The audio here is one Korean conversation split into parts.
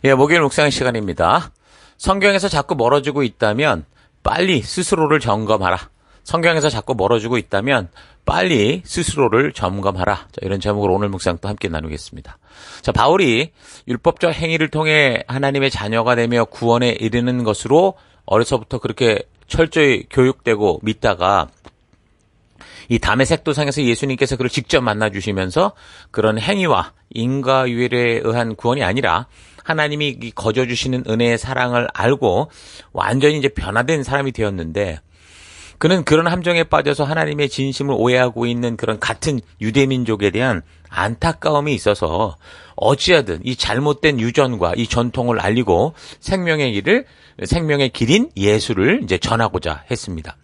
예, 목요일 묵상 시간입니다. 성경에서 자꾸 멀어지고 있다면 빨리 스스로를 점검하라. 성경에서 자꾸 멀어지고 있다면 빨리 스스로를 점검하라. 자, 이런 제목으로 오늘 묵상 또 함께 나누겠습니다. 자, 바울이 율법적 행위를 통해 하나님의 자녀가 되며 구원에 이르는 것으로 어려서부터 그렇게 철저히 교육되고 믿다가 이 다메섹 도상에서 예수님께서 그를 직접 만나주시면서 그런 행위와 인과유일에 의한 구원이 아니라 하나님이 거저주시는 은혜의 사랑을 알고 완전히 이제 변화된 사람이 되었는데, 그는 그런 함정에 빠져서 하나님의 진심을 오해하고 있는 그런 같은 유대민족에 대한 안타까움이 있어서 어찌하든 이 잘못된 유전과 이 전통을 알리고 생명의 길인 예수를 이제 전하고자 했습니다.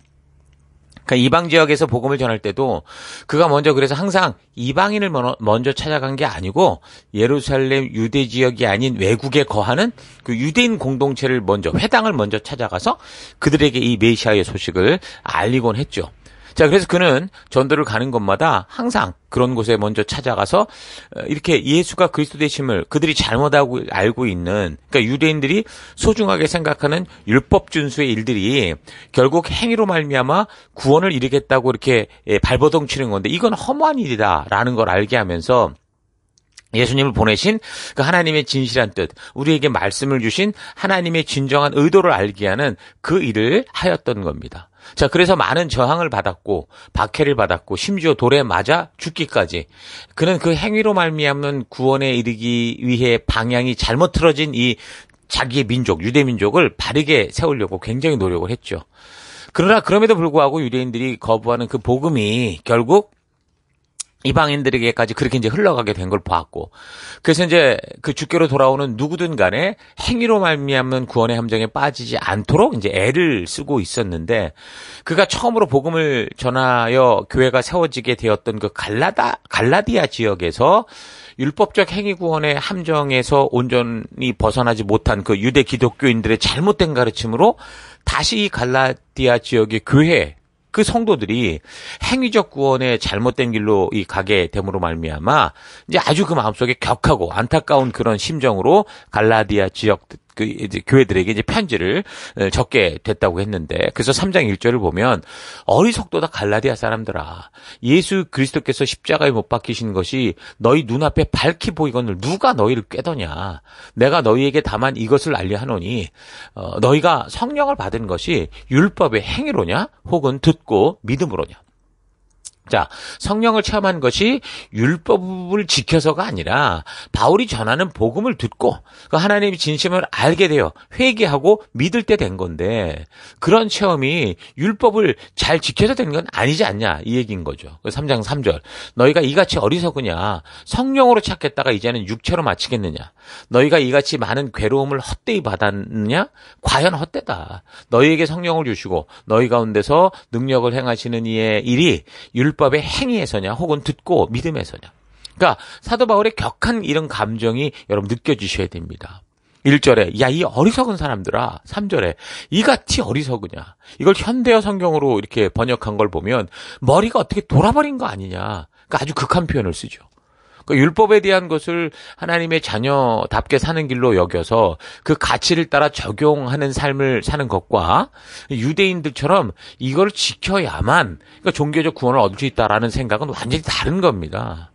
그러니까 이방 지역에서 복음을 전할 때도 그가 먼저 그래서 항상 이방인을 먼저 찾아간 게 아니고 예루살렘 유대 지역이 아닌 외국에 거하는 그 유대인 공동체를 먼저, 회당을 먼저 찾아가서 그들에게 이 메시아의 소식을 알리곤 했죠. 자, 그래서 그는 전도를 가는 곳마다 항상 그런 곳에 먼저 찾아가서 이렇게 예수가 그리스도 되심을 그들이 잘못하고 알고 있는, 그러니까 유대인들이 소중하게 생각하는 율법 준수의 일들이 결국 행위로 말미암아 구원을 이루겠다고 이렇게 발버둥 치는 건데 이건 허무한 일이다라는 걸 알게 하면서 예수님을 보내신 그 하나님의 진실한 뜻, 우리에게 말씀을 주신 하나님의 진정한 의도를 알게 하는 그 일을 하였던 겁니다. 자, 그래서 많은 저항을 받았고 박해를 받았고 심지어 돌에 맞아 죽기까지, 그는 그 행위로 말미암는 구원에 이르기 위해 방향이 잘못 틀어진 이 자기의 민족, 유대민족을 바르게 세우려고 굉장히 노력을 했죠. 그러나 그럼에도 불구하고 유대인들이 거부하는 그 복음이 결국 이방인들에게까지 그렇게 이제 흘러가게 된 걸 보았고, 그래서 이제 그 주께로 돌아오는 누구든 간에 행위로 말미암는 구원의 함정에 빠지지 않도록 이제 애를 쓰고 있었는데, 그가 처음으로 복음을 전하여 교회가 세워지게 되었던 그 갈라디아 지역에서 율법적 행위 구원의 함정에서 온전히 벗어나지 못한 그 유대 기독교인들의 잘못된 가르침으로 다시 이 갈라디아 지역의 교회, 그 성도들이 행위적 구원의 잘못된 길로 가게 됨으로 말미암아 이제 아주 그 마음속에 격하고 안타까운 그런 심정으로 갈라디아 지역 그 이제 교회들에게 이제 편지를 적게 됐다고 했는데, 그래서 3장 1절을 보면 어리석도다 갈라디아 사람들아, 예수 그리스도께서 십자가에 못 박히신 것이 너희 눈앞에 밝히 보이거늘 누가 너희를 꾀더냐. 내가 너희에게 다만 이것을 알려 하노니 너희가 성령을 받은 것이 율법의 행위로냐 혹은 듣고 믿음으로냐. 자, 성령을 체험한 것이 율법을 지켜서가 아니라 바울이 전하는 복음을 듣고 그 하나님의 진심을 알게 되어 회개하고 믿을 때 된 건데, 그런 체험이 율법을 잘 지켜서 된 건 아니지 않냐, 이 얘기인 거죠. 3장 3절, 너희가 이같이 어리석으냐. 성령으로 찾겠다가 이제는 육체로 마치겠느냐. 너희가 이같이 많은 괴로움을 헛되이 받았느냐. 과연 헛되다. 너희에게 성령을 주시고 너희 가운데서 능력을 행하시는 이의 일이 율법의 행위에서냐 혹은 듣고 믿음에서냐. 그러니까 사도 바울의 격한 이런 감정이 여러분 느껴지셔야 됩니다. 1절에 야, 이 어리석은 사람들아, 3절에 이같이 어리석으냐. 이걸 현대어 성경으로 이렇게 번역한 걸 보면 머리가 어떻게 돌아버린 거 아니냐. 그러니까 아주 극한 표현을 쓰죠. 그 율법에 대한 것을 하나님의 자녀답게 사는 길로 여겨서 그 가치를 따라 적용하는 삶을 사는 것과 유대인들처럼 이걸 지켜야만 그러니까 종교적 구원을 얻을 수 있다라는 생각은 완전히 다른 겁니다.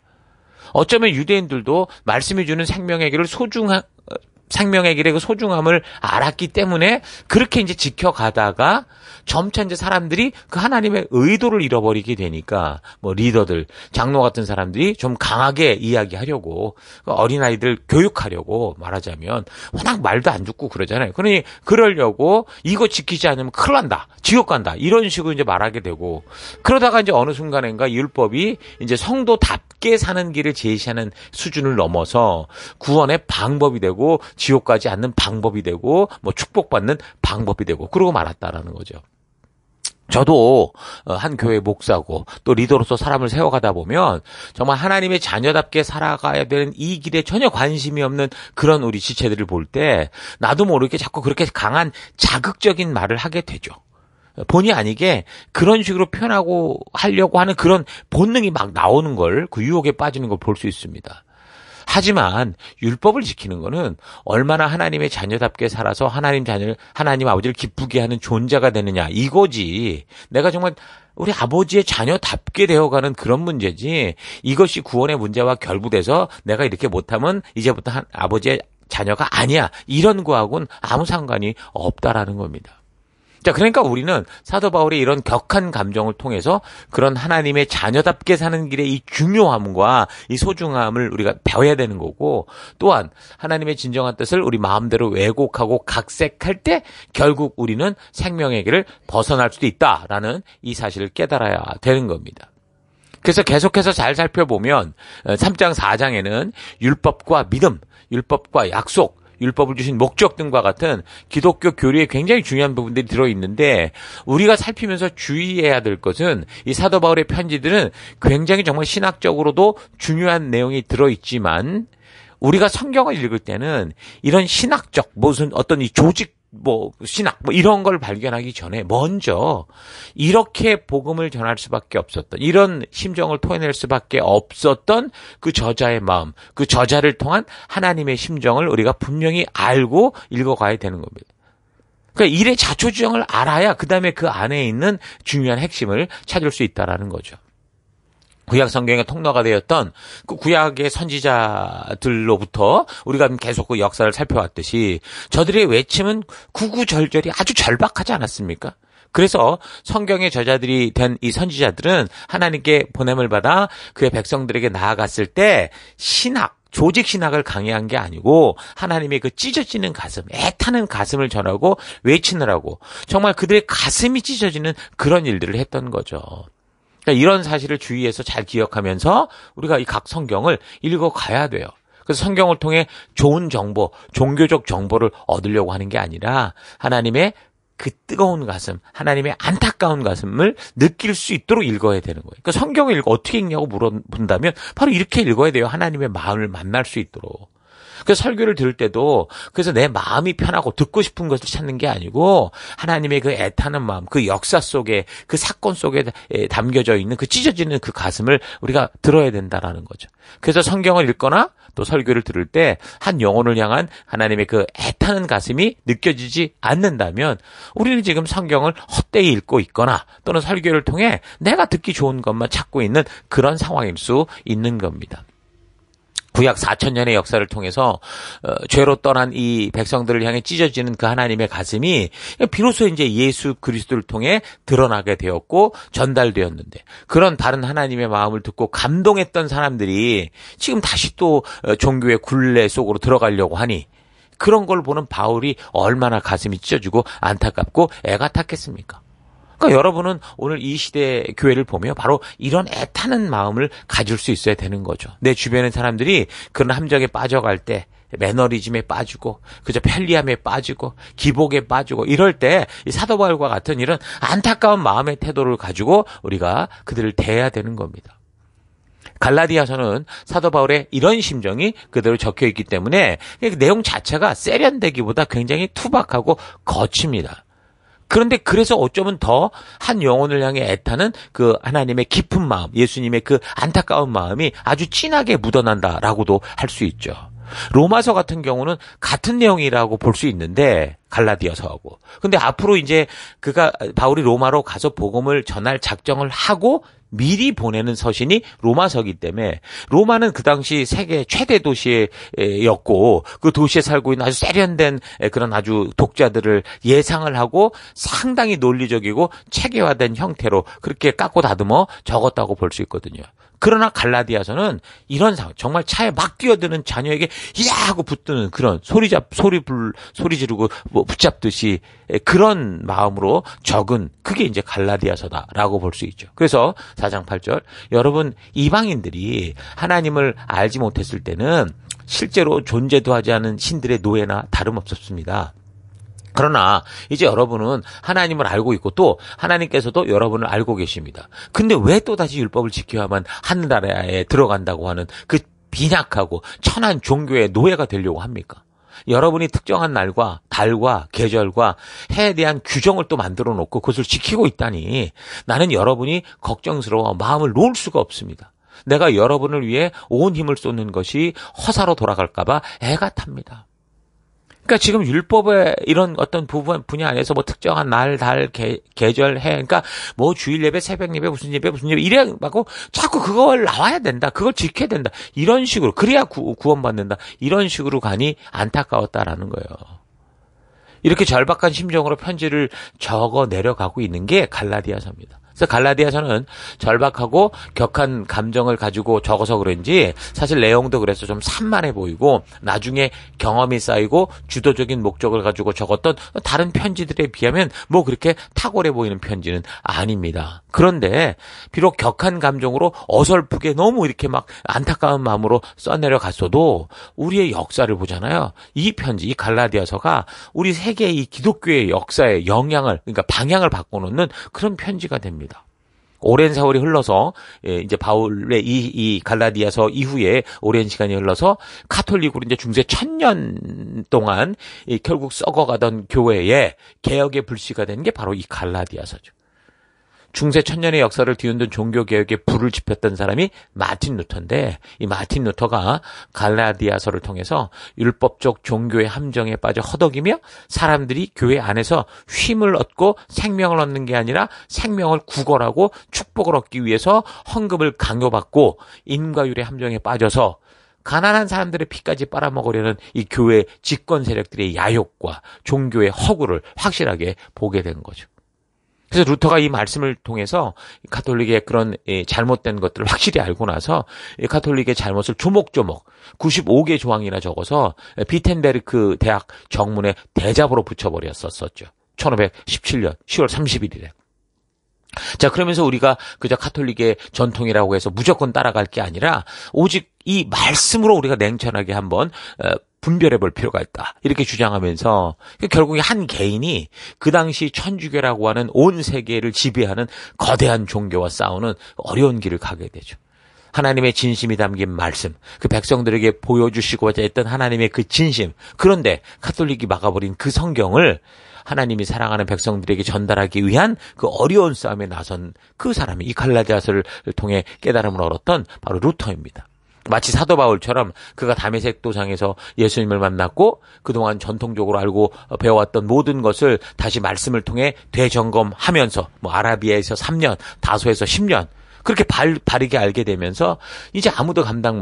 어쩌면 유대인들도 말씀이 주는 생명의 길의 그 소중함을 알았기 때문에 그렇게 이제 지켜가다가 점차 이제 사람들이 그 하나님의 의도를 잃어버리게 되니까 뭐 리더들, 장로 같은 사람들이 좀 강하게 이야기하려고, 어린아이들 교육하려고 말하자면 워낙 말도 안 듣고 그러잖아요. 그러니 그러려고 이거 지키지 않으면 큰일 난다, 지옥 간다, 이런 식으로 이제 말하게 되고, 그러다가 이제 어느 순간인가 율법이 이제 성도답게 사는 길을 제시하는 수준을 넘어서 구원의 방법이 되고 지옥 가지 않는 방법이 되고 뭐 축복받는 방법이 되고 그러고 말았다라는 거죠. 저도 한 교회 목사고 또 리더로서 사람을 세워가다 보면 정말 하나님의 자녀답게 살아가야 되는 이 길에 전혀 관심이 없는 그런 우리 지체들을 볼 때 나도 모르게 자꾸 그렇게 강한 자극적인 말을 하게 되죠. 본의 아니게 그런 식으로 표현하고 하려고 하는 그런 본능이 막 나오는 걸, 그 유혹에 빠지는 걸 볼 수 있습니다. 하지만 율법을 지키는 거는 얼마나 하나님의 자녀답게 살아서 하나님 아버지를 기쁘게 하는 존재가 되느냐 이거지. 내가 정말 우리 아버지의 자녀답게 되어가는 그런 문제지. 이것이 구원의 문제와 결부돼서 내가 이렇게 못하면 이제부터 아버지의 자녀가 아니야. 이런 거하고는 아무 상관이 없다라는 겁니다. 자, 그러니까 우리는 사도 바울의 이런 격한 감정을 통해서 그런 하나님의 자녀답게 사는 길의 이 중요함과 이 소중함을 우리가 배워야 되는 거고, 또한 하나님의 진정한 뜻을 우리 마음대로 왜곡하고 각색할 때 결국 우리는 생명의 길을 벗어날 수도 있다라는 이 사실을 깨달아야 되는 겁니다. 그래서 계속해서 잘 살펴보면 3장 4장에는 율법과 믿음, 율법과 약속, 율법을 주신 목적 등과 같은 기독교 교리에 굉장히 중요한 부분들이 들어있는데, 우리가 살피면서 주의해야 될 것은 이 사도 바울의 편지들은 굉장히 정말 신학적으로도 중요한 내용이 들어있지만, 우리가 성경을 읽을 때는 이런 신학적 무슨 어떤 이 조직 신학 이런 걸 발견하기 전에 먼저 이렇게 복음을 전할 수밖에 없었던, 이런 심정을 토해낼 수밖에 없었던 그 저자의 마음, 그 저자를 통한 하나님의 심정을 우리가 분명히 알고 읽어가야 되는 겁니다. 그러니까 일의 자초지종을 알아야 그 다음에 그 안에 있는 중요한 핵심을 찾을 수 있다라는 거죠. 구약 성경의 통로가 되었던 그 구약의 선지자들로부터 우리가 계속 그 역사를 살펴왔듯이 저들의 외침은 구구절절이 아주 절박하지 않았습니까? 그래서 성경의 저자들이 된 이 선지자들은 하나님께 보냄을 받아 그의 백성들에게 나아갔을 때 조직 신학을 강의한 게 아니고 하나님의 그 찢어지는 가슴, 애타는 가슴을 전하고 외치느라고 정말 그들의 가슴이 찢어지는 그런 일들을 했던 거죠. 그러니까 이런 사실을 주의해서 잘 기억하면서 우리가 이 각 성경을 읽어가야 돼요. 그래서 성경을 통해 좋은 정보, 종교적 정보를 얻으려고 하는 게 아니라 하나님의 그 뜨거운 가슴, 하나님의 안타까운 가슴을 느낄 수 있도록 읽어야 되는 거예요. 그러니까 성경을 어떻게 읽냐고 물어본다면 바로 이렇게 읽어야 돼요. 하나님의 마음을 만날 수 있도록. 그래서 설교를 들을 때도 그래서 내 마음이 편하고 듣고 싶은 것을 찾는 게 아니고 하나님의 그 애타는 마음, 그 역사 속에, 그 사건 속에 담겨져 있는 그 찢어지는 그 가슴을 우리가 들어야 된다라는 거죠. 그래서 성경을 읽거나 또 설교를 들을 때 한 영혼을 향한 하나님의 그 애타는 가슴이 느껴지지 않는다면 우리는 지금 성경을 헛되이 읽고 있거나 또는 설교를 통해 내가 듣기 좋은 것만 찾고 있는 그런 상황일 수 있는 겁니다. 구약 4,000년의 역사를 통해서 죄로 떠난 이 백성들을 향해 찢어지는 그 하나님의 가슴이 비로소 이제 예수 그리스도를 통해 드러나게 되었고 전달되었는데, 그런 다른 하나님의 마음을 듣고 감동했던 사람들이 지금 다시 또 종교의 굴레 속으로 들어가려고 하니 그런 걸 보는 바울이 얼마나 가슴이 찢어지고 안타깝고 애가 탔겠습니까? 그러니까 여러분은 오늘 이 시대 교회를 보며 바로 이런 애타는 마음을 가질 수 있어야 되는 거죠. 내 주변의 사람들이 그런 함정에 빠져갈 때 매너리즘에 빠지고 그저 편리함에 빠지고 기복에 빠지고 이럴 때 이 사도 바울과 같은 이런 안타까운 마음의 태도를 가지고 우리가 그들을 대해야 되는 겁니다. 갈라디아서는 사도 바울의 이런 심정이 그대로 적혀 있기 때문에 그 내용 자체가 세련되기보다 굉장히 투박하고 거칩니다. 그런데 그래서 어쩌면 더 한 영혼을 향해 애타는 그 하나님의 깊은 마음, 예수님의 그 안타까운 마음이 아주 진하게 묻어난다라고도 할 수 있죠. 로마서 같은 경우는 같은 내용이라고 볼 수 있는데 갈라디아서하고. 근데 앞으로 이제 바울이 로마로 가서 복음을 전할 작정을 하고 미리 보내는 서신이 로마서기 때문에 로마는 그 당시 세계 최대 도시였고 그 도시에 살고 있는 아주 세련된 그런 아주 독자들을 예상을 하고 상당히 논리적이고 체계화된 형태로 그렇게 ቃ고 다듬어 적었다고 볼 수 있거든요. 그러나 갈라디아서는 이런 상황, 정말 차에 막 뛰어드는 자녀에게 야 하고 붙드는 그런 소리 지르고 붙잡듯이 그런 마음으로 적은 그게 이제 갈라디아서다라고 볼 수 있죠. 그래서 4장 8절, 여러분 이방인들이 하나님을 알지 못했을 때는 실제로 존재도 하지 않은 신들의 노예나 다름없었습니다. 그러나 이제 여러분은 하나님을 알고 있고 또 하나님께서도 여러분을 알고 계십니다. 근데 왜 또다시 율법을 지켜야만 하늘나라에 들어간다고 하는 그 빈약하고 천한 종교의 노예가 되려고 합니까? 여러분이 특정한 날과 달과 계절과 해에 대한 규정을 또 만들어 놓고 그것을 지키고 있다니 나는 여러분이 걱정스러워 마음을 놓을 수가 없습니다. 내가 여러분을 위해 온 힘을 쏟는 것이 허사로 돌아갈까봐 애가 탑니다. 그러니까 지금 율법의 이런 어떤 분야 안에서 뭐 특정한 날, 달, 계절, 해, 그러니까 뭐 주일 예배, 새벽 예배, 무슨 예배, 이래 하고 자꾸 그걸 나와야 된다. 그걸 지켜야 된다. 이런 식으로 그래야 구원받는다. 이런 식으로 가니 안타까웠다라는 거예요. 이렇게 절박한 심정으로 편지를 적어 내려가고 있는 게 갈라디아서입니다. 그래서 갈라디아서는 절박하고 격한 감정을 가지고 적어서 그런지 사실 내용도 그래서 좀 산만해 보이고 나중에 경험이 쌓이고 주도적인 목적을 가지고 적었던 다른 편지들에 비하면 뭐 그렇게 탁월해 보이는 편지는 아닙니다. 그런데 비록 격한 감정으로 어설프게 너무 이렇게 막 안타까운 마음으로 써내려갔어도 우리의 역사를 보잖아요. 이 편지, 이 갈라디아서가 우리 세계의 이 기독교의 역사의 영향을, 그러니까 방향을 바꿔놓는 그런 편지가 됩니다. 오랜 세월이 흘러서 이제 바울의 이 갈라디아서 이후에 오랜 시간이 흘러서 카톨릭으로 이제 중세 1000년 동안 결국 썩어가던 교회에 개혁의 불씨가 된 게 바로 이 갈라디아서죠. 중세 1000년의 역사를 뒤흔든 종교개혁에 불을 지폈던 사람이 마틴 루터인데 이 마틴 루터가 갈라디아서를 통해서 율법적 종교의 함정에 빠져 허덕이며 사람들이 교회 안에서 쉼을 얻고 생명을 얻는 게 아니라 생명을 구걸하고 축복을 얻기 위해서 헌금을 강요받고 인과율의 함정에 빠져서 가난한 사람들의 피까지 빨아먹으려는 이 교회 집권 세력들의 야욕과 종교의 허구를 확실하게 보게 된 거죠. 그래서 루터가 이 말씀을 통해서 가톨릭의 그런 잘못된 것들을 확실히 알고 나서 가톨릭의 잘못을 조목조목 95개 조항이나 적어서 비텐베르크 대학 정문에 대잡으로 붙여버렸었죠. 1517년 10월 31일에. 자, 그러면서 우리가 그저 가톨릭의 전통이라고 해서 무조건 따라갈 게 아니라 오직 이 말씀으로 우리가 냉철하게 한번 분별해 볼 필요가 있다. 이렇게 주장하면서 결국에 한 개인이 그 당시 천주교라고 하는 온 세계를 지배하는 거대한 종교와 싸우는 어려운 길을 가게 되죠. 하나님의 진심이 담긴 말씀, 그 백성들에게 보여주시고자 했던 하나님의 그 진심. 그런데 가톨릭이 막아버린 그 성경을 하나님이 사랑하는 백성들에게 전달하기 위한 그 어려운 싸움에 나선 그 사람이 이 갈라디아서를 통해 깨달음을 얻었던 바로 루터입니다. 마치 사도 바울처럼 그가 다메섹 도상에서 예수님을 만났고 그동안 전통적으로 알고 배워왔던 모든 것을 다시 말씀을 통해 되점검하면서 뭐 아라비아에서 3년, 다소에서 10년 그렇게 바르게 알게 되면서 이제 아무도 감당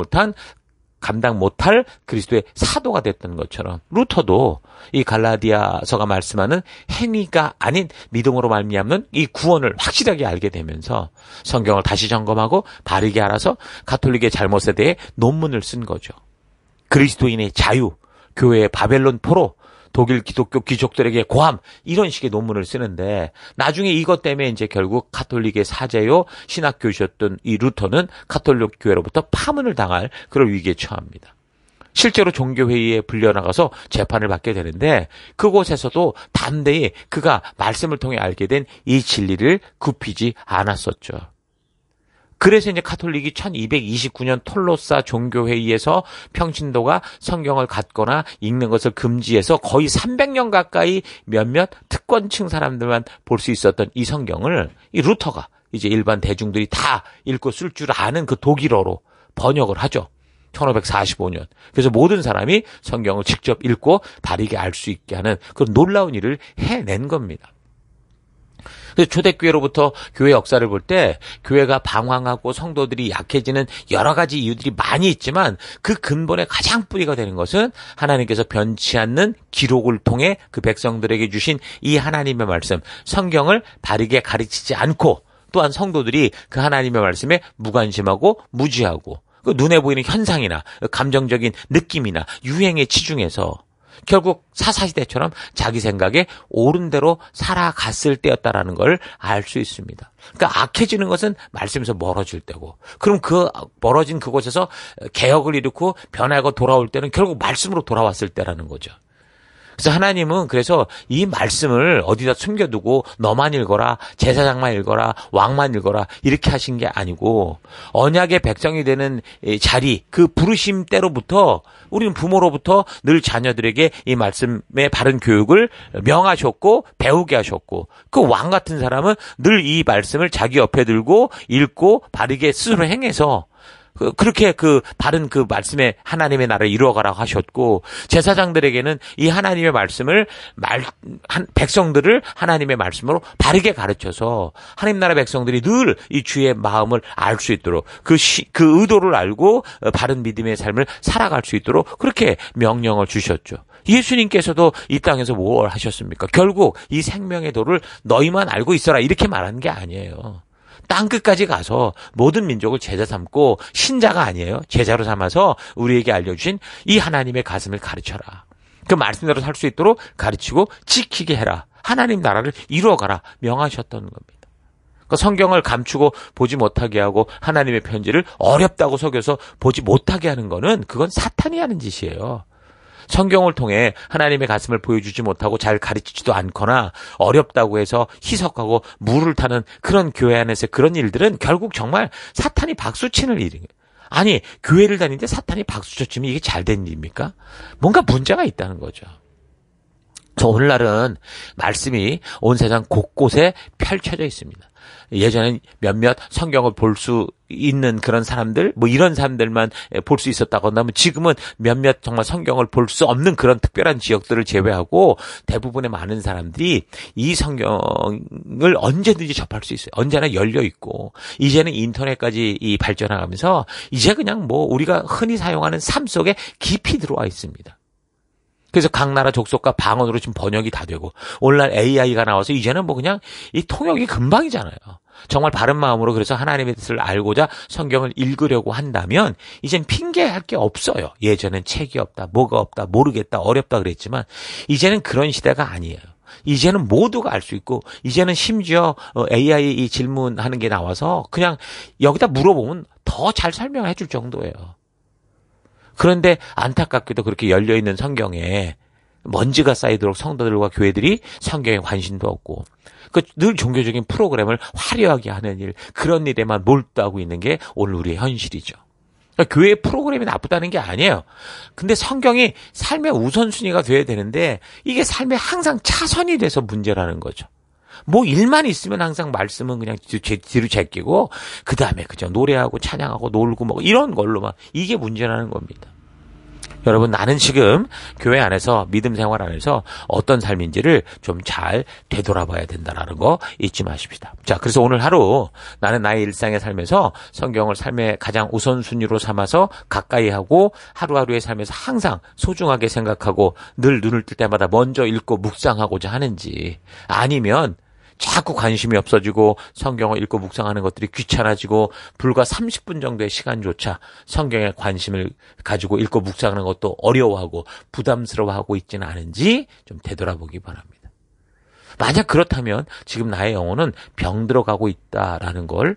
못할 그리스도의 사도가 됐던 것처럼 루터도 이 갈라디아서가 말씀하는 행위가 아닌 믿음으로 말미암는 이 구원을 확실하게 알게 되면서 성경을 다시 점검하고 바르게 알아서 가톨릭의 잘못에 대해 논문을 쓴 거죠. 그리스도인의 자유, 교회의 바벨론 포로, 독일 기독교 귀족들에게 고함 이런 식의 논문을 쓰는데 나중에 이것 때문에 이제 결국 가톨릭의 사제요 신학교주였던 이 루터는 가톨릭 교회로부터 파문을 당할 그런 위기에 처합니다. 실제로 종교회의에 불려나가서 재판을 받게 되는데 그곳에서도 담대히 그가 말씀을 통해 알게 된 이 진리를 굽히지 않았었죠. 그래서 이제 가톨릭이 1229년 톨로사 종교회의에서 평신도가 성경을 갖거나 읽는 것을 금지해서 거의 300년 가까이 몇몇 특권층 사람들만 볼 수 있었던 이 성경을 이 루터가 이제 일반 대중들이 다 읽고 쓸 줄 아는 그 독일어로 번역을 하죠. 1545년. 그래서 모든 사람이 성경을 직접 읽고 바르게 알 수 있게 하는 그런 놀라운 일을 해낸 겁니다. 초대교회로부터 교회 역사를 볼 때 교회가 방황하고 성도들이 약해지는 여러 가지 이유들이 많이 있지만 그 근본의 가장 뿌리가 되는 것은 하나님께서 변치 않는 기록을 통해 그 백성들에게 주신 이 하나님의 말씀, 성경을 바르게 가르치지 않고 또한 성도들이 그 하나님의 말씀에 무관심하고 무지하고 그 눈에 보이는 현상이나 감정적인 느낌이나 유행에 치중해서 결국 사사시대처럼 자기 생각에 옳은 대로 살아갔을 때였다라는 걸 알 수 있습니다. 그러니까 악해지는 것은 말씀에서 멀어질 때고 그럼 그 멀어진 그곳에서 개혁을 일으키고 변화하고 돌아올 때는 결국 말씀으로 돌아왔을 때라는 거죠. 그래서 하나님은 그래서 이 말씀을 어디다 숨겨두고 너만 읽어라, 제사장만 읽어라, 왕만 읽어라 이렇게 하신 게 아니고 언약의 백성이 되는 자리, 그 부르심 때로부터 우리는 부모로부터 늘 자녀들에게 이 말씀의 바른 교육을 명하셨고 배우게 하셨고 그 왕 같은 사람은 늘 이 말씀을 자기 옆에 들고 읽고 바르게 스스로 행해서 그렇게 바른 말씀에 하나님의 나라를 이루어가라고 하셨고, 제사장들에게는 이 하나님의 말씀을, 백성들을 하나님의 말씀으로 바르게 가르쳐서 하나님 나라 백성들이 늘 이 주의 마음을 알 수 있도록 그 의도를 알고 바른 믿음의 삶을 살아갈 수 있도록 그렇게 명령을 주셨죠. 예수님께서도 이 땅에서 뭘 하셨습니까? 결국 이 생명의 도를 너희만 알고 있어라 이렇게 말하는 게 아니에요. 땅끝까지 가서 모든 민족을 제자 삼고, 신자가 아니에요. 제자로 삼아서 우리에게 알려주신 이 하나님의 가슴을 가르쳐라. 그 말씀대로 살 수 있도록 가르치고 지키게 해라. 하나님 나라를 이루어가라 명하셨던 겁니다. 그러니까 성경을 감추고 보지 못하게 하고 하나님의 편지를 어렵다고 속여서 보지 못하게 하는 거는 그건 사탄이 하는 짓이에요. 성경을 통해 하나님의 가슴을 보여주지 못하고 잘 가르치지도 않거나 어렵다고 해서 희석하고 물을 타는 그런 교회 안에서 그런 일들은 결국 정말 사탄이 박수치는 일이에요. 아니, 교회를 다니는데 사탄이 박수쳐 치면 이게 잘된 일입니까? 뭔가 문제가 있다는 거죠. 그래서 오늘날은 말씀이 온 세상 곳곳에 펼쳐져 있습니다. 예전엔 몇몇 성경을 볼 수 있는 그런 사람들, 이런 사람들만 볼 수 있었다고 한다면 지금은 몇몇 정말 성경을 볼 수 없는 그런 특별한 지역들을 제외하고 대부분의 많은 사람들이 이 성경을 언제든지 접할 수 있어요. 언제나 열려 있고, 이제는 인터넷까지 발전하면서 이제 그냥 우리가 흔히 사용하는 삶 속에 깊이 들어와 있습니다. 그래서 각 나라 족속과 방언으로 지금 번역이 다 되고, 오늘날 AI가 나와서 이제는 그냥 이 통역이 금방이잖아요. 정말 바른 마음으로 그래서 하나님의 뜻을 알고자 성경을 읽으려고 한다면 이젠 핑계할 게 없어요. 예전엔 책이 없다, 뭐가 없다, 모르겠다, 어렵다 그랬지만 이제는 그런 시대가 아니에요. 이제는 모두가 알 수 있고, 이제는 심지어 AI 이 질문하는 게 나와서 그냥 여기다 물어보면 더 잘 설명해 줄 정도예요. 그런데 안타깝게도 그렇게 열려있는 성경에 먼지가 쌓이도록 성도들과 교회들이 성경에 관심도 없고, 늘 종교적인 프로그램을 화려하게 하는 일, 그런 일에만 몰두하고 있는 게 오늘 우리의 현실이죠. 그러니까 교회의 프로그램이 나쁘다는 게 아니에요. 근데 성경이 삶의 우선순위가 돼야 되는데 이게 삶에 항상 차선이 돼서 문제라는 거죠. 일만 있으면 항상 말씀은 그냥 뒤로 제끼고 그 다음에 그저 노래하고 찬양하고 놀고 이런 걸로만, 이게 문제라는 겁니다. 여러분, 나는 지금 교회 안에서 믿음 생활 안에서 어떤 삶인지를 좀 잘 되돌아봐야 된다는 거 잊지 마십시다. 자, 그래서 오늘 하루 나는 나의 일상의 삶에서 성경을 삶의 가장 우선순위로 삼아서 가까이 하고 하루하루의 삶에서 항상 소중하게 생각하고 늘 눈을 뜰 때마다 먼저 읽고 묵상하고자 하는지, 아니면 자꾸 관심이 없어지고 성경을 읽고 묵상하는 것들이 귀찮아지고 불과 30분 정도의 시간조차 성경에 관심을 가지고 읽고 묵상하는 것도 어려워하고 부담스러워하고 있지는 않은지 좀 되돌아보기 바랍니다. 만약 그렇다면 지금 나의 영혼은 병들어가고 있다라는 걸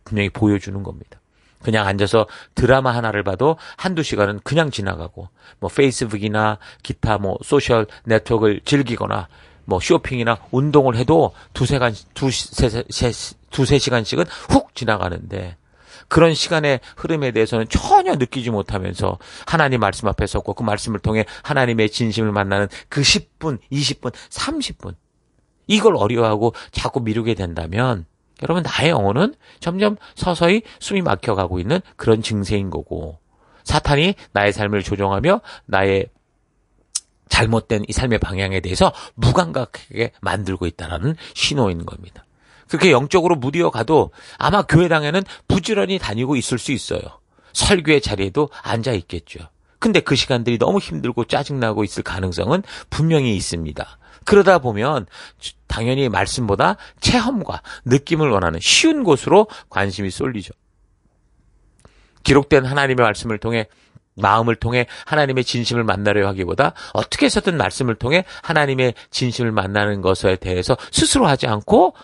분명히 보여주는 겁니다. 그냥 앉아서 드라마 하나를 봐도 한두 시간은 그냥 지나가고, 페이스북이나 기타 소셜 네트워크를 즐기거나 쇼핑이나 운동을 해도 두세 시간씩은 훅 지나가는데, 그런 시간의 흐름에 대해서는 전혀 느끼지 못하면서 하나님 말씀 앞에 섰고 그 말씀을 통해 하나님의 진심을 만나는 그 10분, 20분, 30분, 이걸 어려워하고 자꾸 미루게 된다면 여러분, 나의 영혼은 점점 서서히 숨이 막혀가고 있는 그런 증세인 거고, 사탄이 나의 삶을 조종하며 나의 잘못된 이 삶의 방향에 대해서 무감각하게 만들고 있다는 신호인 겁니다. 그렇게 영적으로 무디어 가도 아마 교회당에는 부지런히 다니고 있을 수 있어요. 설교의 자리에도 앉아 있겠죠. 근데 그 시간들이 너무 힘들고 짜증나고 있을 가능성은 분명히 있습니다. 그러다 보면 당연히 말씀보다 체험과 느낌을 원하는 쉬운 곳으로 관심이 쏠리죠. 기록된 하나님의 말씀을 통해, 마음을 통해 하나님의 진심을 만나려 하기보다 어떻게 해서든 말씀을 통해 하나님의 진심을 만나는 것에 대해서 스스로 하지 않고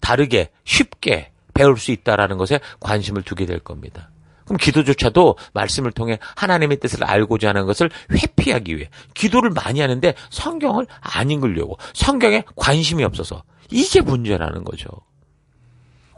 다르게 쉽게 배울 수 있다는 것에 관심을 두게 될 겁니다. 그럼 기도조차도 말씀을 통해 하나님의 뜻을 알고자 하는 것을 회피하기 위해 기도를 많이 하는데 성경을 안 읽으려고, 성경에 관심이 없어서, 이게 문제라는 거죠.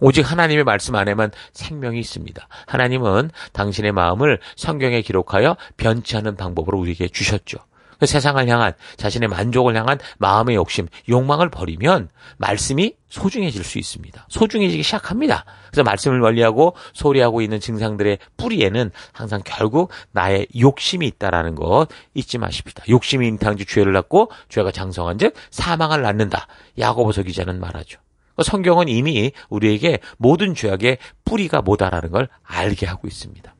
오직 하나님의 말씀 안에만 생명이 있습니다. 하나님은 당신의 마음을 성경에 기록하여 변치 않은 방법으로 우리에게 주셨죠. 그 세상을 향한 자신의 만족을 향한 마음의 욕심, 욕망을 버리면 말씀이 소중해질 수 있습니다. 소중해지기 시작합니다. 그래서 말씀을 멀리하고 소리하고 있는 증상들의 뿌리에는 항상 결국 나의 욕심이 있다라는 것 잊지 마십시다. 욕심이 잉태한즉 죄를 낳고 죄가 장성한즉 사망을 낳는다. 야고보서 기자는 말하죠. 성경은 이미 우리에게 모든 죄악의 뿌리가 뭐다라는 걸 알게 하고 있습니다.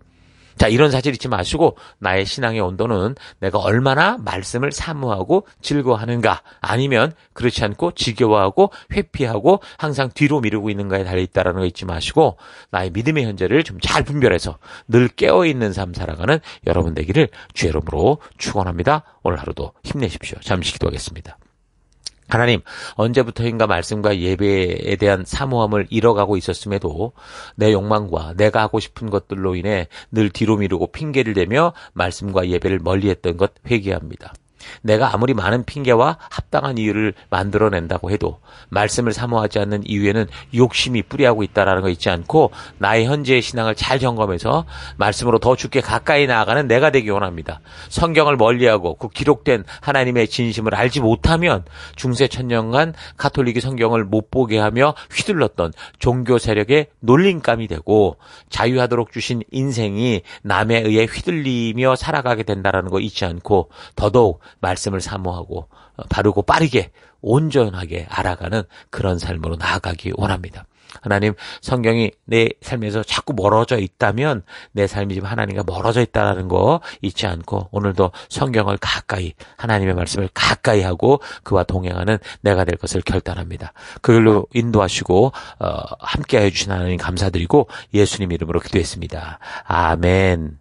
자, 이런 사실 잊지 마시고 나의 신앙의 온도는 내가 얼마나 말씀을 사모하고 즐거워하는가, 아니면 그렇지 않고 지겨워하고 회피하고 항상 뒤로 미루고 있는가에 달려있다는 거 잊지 마시고 나의 믿음의 현재를 좀 잘 분별해서 늘 깨어있는 삶 살아가는 여러분 되기를 주의 이름으로 축원합니다. 오늘 하루도 힘내십시오. 잠시 기도하겠습니다. 하나님, 언제부터인가 말씀과 예배에 대한 사모함을 잃어가고 있었음에도 내 욕망과 내가 하고 싶은 것들로 인해 늘 뒤로 미루고 핑계를 대며 말씀과 예배를 멀리했던 것 회개합니다. 내가 아무리 많은 핑계와 합당한 이유를 만들어낸다고 해도 말씀을 사모하지 않는 이유에는 욕심이 뿌리하고 있다는 거 잊지 않고 나의 현재의 신앙을 잘 점검해서 말씀으로 더 주께 가까이 나아가는 내가 되기 원합니다. 성경을 멀리하고 그 기록된 하나님의 진심을 알지 못하면 중세 천년간 가톨릭이 성경을 못 보게 하며 휘둘렀던 종교 세력의 놀림감이 되고 자유하도록 주신 인생이 남에 의해 휘둘리며 살아가게 된다는 거 잊지 않고 더더욱 말씀을 사모하고 바르고 빠르게 온전하게 알아가는 그런 삶으로 나아가기 원합니다. 하나님, 성경이 내 삶에서 자꾸 멀어져 있다면 내 삶이 지금 하나님과 멀어져 있다는 거 잊지 않고 오늘도 성경을 가까이, 하나님의 말씀을 가까이 하고 그와 동행하는 내가 될 것을 결단합니다. 그걸로 인도하시고 함께해 주신 하나님 감사드리고 예수님 이름으로 기도했습니다. 아멘.